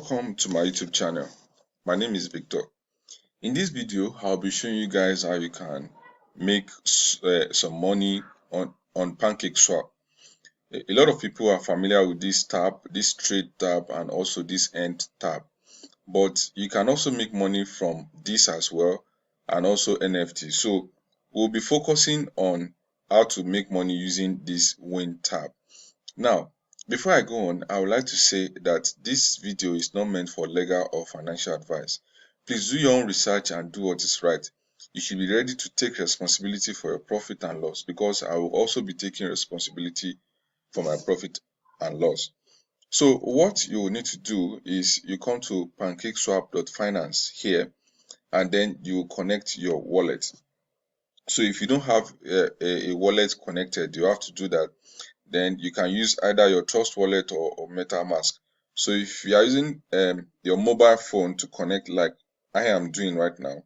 Welcome to my YouTube channel. My name is Victor. In this video, I'll be showing you guys how you can make some money on Pancakeswap. A lot of people are familiar with this tab, this trade tab, and also this end tab. But you can also make money from this as well, and also NFT. So we'll be focusing on how to make money using this win tab. Now, before I go on, I would like to say that this video is not meant for legal or financial advice. Please do your own research and do what is right. You should be ready to take responsibility for your profit and loss, because I will also be taking responsibility for my profit and loss. So what you will need to do is you come to pancakeswap.finance here, and then you connect your wallet. So if you don't have a wallet connected, you have to do that. Then you can use either your Trust Wallet or MetaMask. So if you are using your mobile phone to connect, like I am doing right now,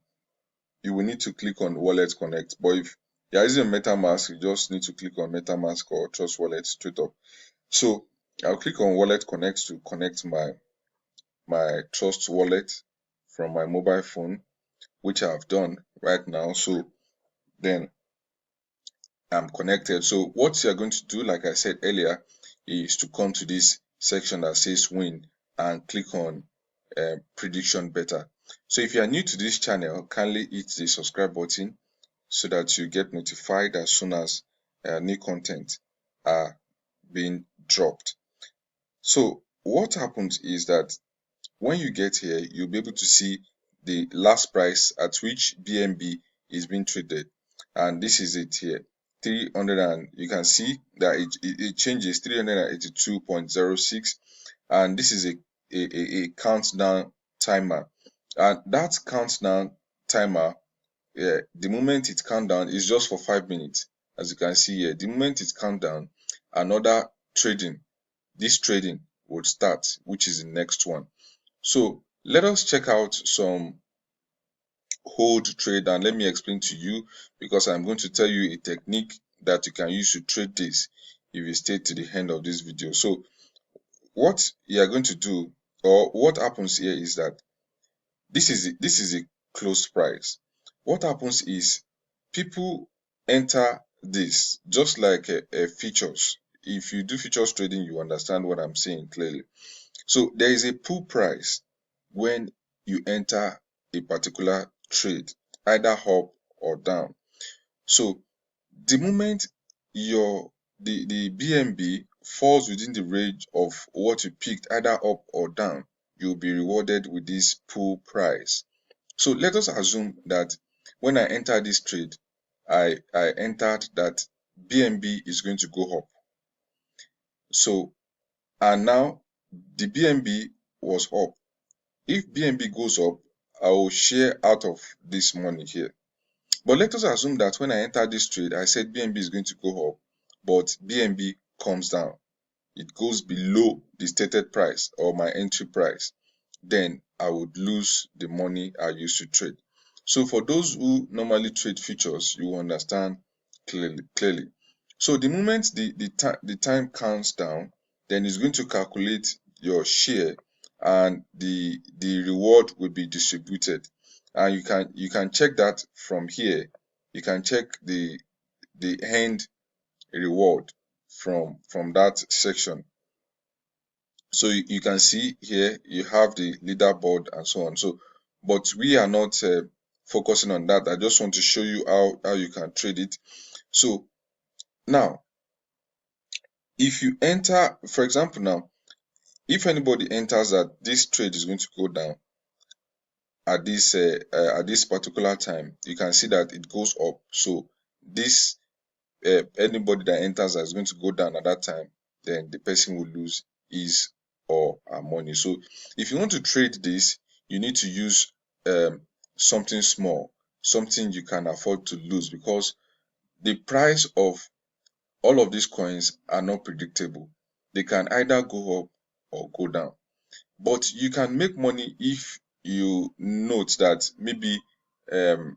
you will need to click on Wallet Connect. But if you are using MetaMask, you just need to click on MetaMask or Trust Wallet straight up. So I'll click on Wallet Connect to connect my Trust Wallet from my mobile phone, which I've done right now. So then I'm connected. So what you're going to do, like I said earlier, is to come to this section that says win and click on prediction better. So if you are new to this channel, kindly hit the subscribe button so that you get notified as soon as new content are being dropped. So what happens is that when you get here, you'll be able to see the last price at which BNB is being traded, and this is it here. 300, and you can see that it changes 382.06, and this is a countdown timer, and that countdown timer, the moment it count down is just for 5 minutes. As you can see here, the moment it count down, another this trading would start, which is the next one. So let us check out some hold trade, and let me explain to you, because I'm going to tell you a technique that you can use to trade this if you stay to the end of this video. So what you are going to do, or what happens here, is that this is a closed price. What happens is people enter this just like futures. If you do futures trading, you understand what I'm saying clearly. So there is a pull price when you enter a particular trade, either up or down. So the moment the BNB falls within the range of what you picked, either up or down, you'll be rewarded with this pull price. So let us assume that when I enter this trade, I entered that BNB is going to go up. So, and now the BNB was up. If BNB goes up, I will share out of this money here. But let us assume that when I enter this trade, I said BNB is going to go up, but BNB comes down. It goes below the stated price or my entry price. Then I would lose the money I used to trade. So for those who normally trade futures, you will understand clearly. So the moment the time counts down, then it's going to calculate your share, and the reward will be distributed. And you can check that from here. You can check the end reward from that section. So you can see here you have the leaderboard and so on. So but we are not focusing on that. I just want to show you how you can trade it. So now, if you enter, for example, now if anybody enters that this trade is going to go down at this particular time, you can see that it goes up. So this anybody that enters that is going to go down at that time, then the person will lose his or her money. So if you want to trade this, you need to use something small, something you can afford to lose, because the price of all of these coins are not predictable. They can either go up or go down. But you can make money if you note that maybe the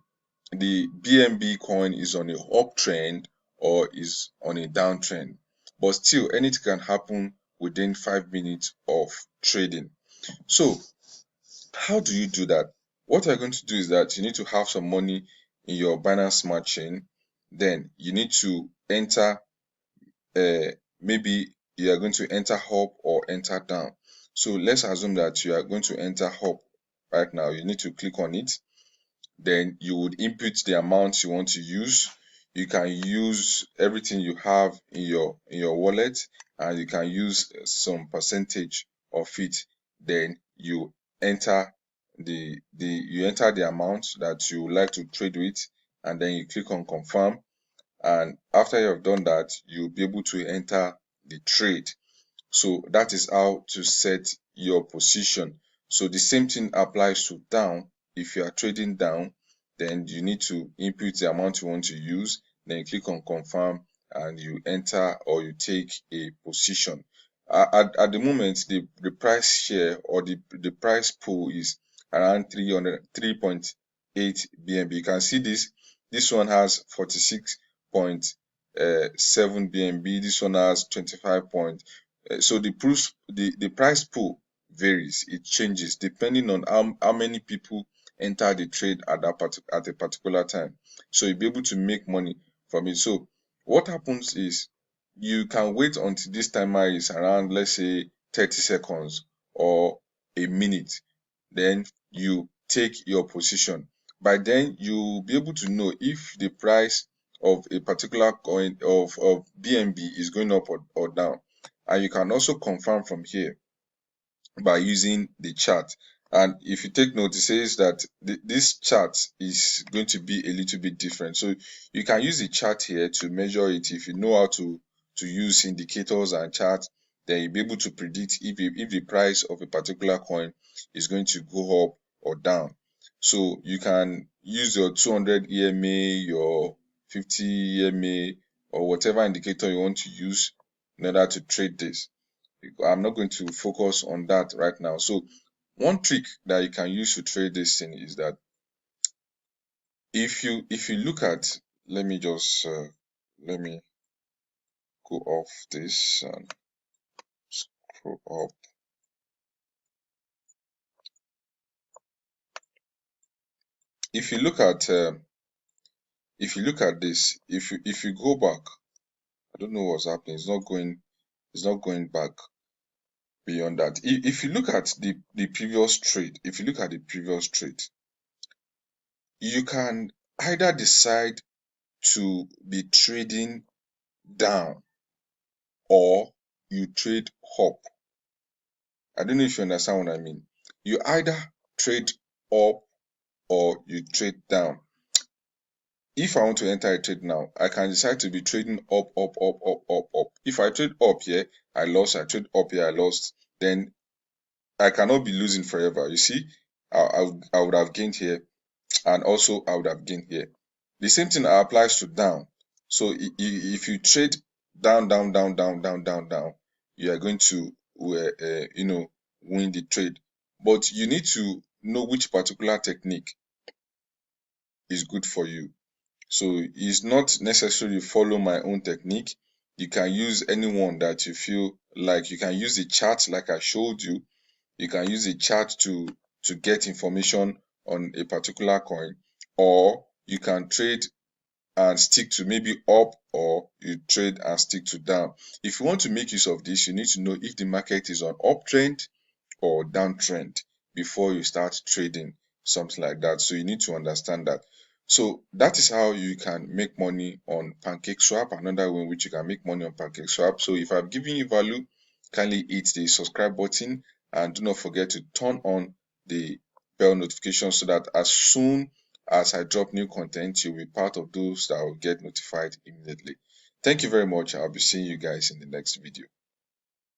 BNB coin is on a uptrend or is on a downtrend. But still, anything can happen within 5 minutes of trading. So how do you do that? What you're going to do is that you need to have some money in your Binance Smart Chain. Then you need to enter, maybe you are going to enter up or enter down. So let's assume that you are going to enter up right now. You need to click on it. Then you would input the amount you want to use. You can use everything you have in your wallet, and you can use some percentage of it. Then you enter the amount that you would like to trade with, and then you click on confirm. And after you have done that, you'll be able to enter the trade. So that is how to set your position. So the same thing applies to down. If you are trading down, then you need to input the amount you want to use, then you click on confirm, and you enter or you take a position. At the moment, the price share or the price pool is around 3.8 BNB. You can see this one has 46.7 BNB. This one has 25. So the price pool varies. It changes depending on how many people enter the trade at at a particular time. So you'll be able to make money from it. So what happens is you can wait until this timer is around, let's say, 30 seconds or a minute. Then you take your position. By then you'll be able to know if the price of a particular coin of BNB is going up or down. And you can also confirm from here by using the chart. And if you take note, it says that this chart is going to be a little bit different. So you can use the chart here to measure it. If you know how to use indicators and charts, then you'll be able to predict if the price of a particular coin is going to go up or down. So you can use your 200 EMA, your 50 EMA, or whatever indicator you want to use in order to trade this. I'm not going to focus on that right now. So one trick that you can use to trade this thing is that if you look at, let me just let me go off this and scroll up. If you look at this, if you go back, I don't know what's happening. It's not going back beyond that. If you look at the previous trade, you can either decide to be trading down or you trade up. I don't know if you understand what I mean. You either trade up or you trade down. If I want to enter a trade now, I can decide to be trading up, up, up, up, up, up. If I trade up here, I lost. I trade up here, I lost. Then I cannot be losing forever. You see, I would have gained here, and also I would have gained here. The same thing applies to down. So if you trade down, down, down, down, down, down, down, you are going to win the trade. But you need to know which particular technique is good for you. So it's not necessary to follow my own technique. You can use any one that you feel like. You can use the chart like I showed you. You can use a chart to get information on a particular coin, or you can trade and stick to maybe up, or you trade and stick to down. If you want to make use of this, you need to know if the market is on uptrend or downtrend before you start trading, something like that. So you need to understand that. So that is how you can make money on Pancakeswap. Another way in which you can make money on Pancakeswap. So if I've given you value, kindly hit the subscribe button and do not forget to turn on the bell notification so that as soon as I drop new content, you'll be part of those that will get notified immediately. Thank you very much. I'll be seeing you guys in the next video.